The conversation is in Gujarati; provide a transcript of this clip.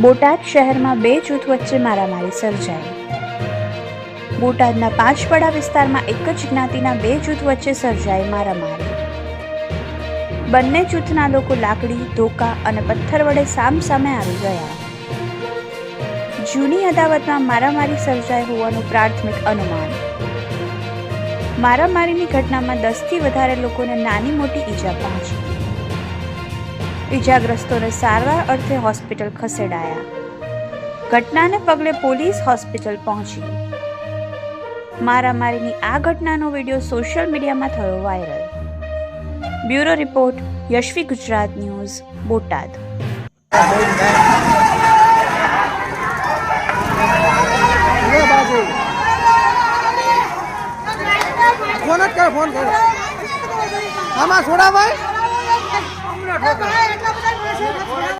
બોટાદ શહેરમાં બે જૂથ વચ્ચે મારામારી સર્જાઈ। બોટાદના પાંચપડા વિસ્તારમાં એક જ જ્ઞાતિના બે જૂથ વચ્ચે સર્જાઈ મારામારી। બંને જૂથના લોકો લાકડી, ધોકા અને પથ્થર વડે સામસામે આવી ગયા। જૂની અદાવતમાં મારામારી સર્જાઈ હોવાનું પ્રાથમિક અનુમાન। મારામારીની ઘટનામાં 10થી વધારે લોકોને નાની મોટી ઈજા પહોંચી। ઈજાગ્રસ્તોને સારવાર અર્થે હોસ્પિટલ ખસેડાયા। ઘટનાને પગલે પોલીસ હોસ્પિટલ પહોંચી। મારામારીની આ ઘટનાનો વિડીયો સોશિયલ મીડિયામાં થયો viral. Bureau report, Yashvi Gujarat news, Botad. Phone कर आमा छोड़ा भाई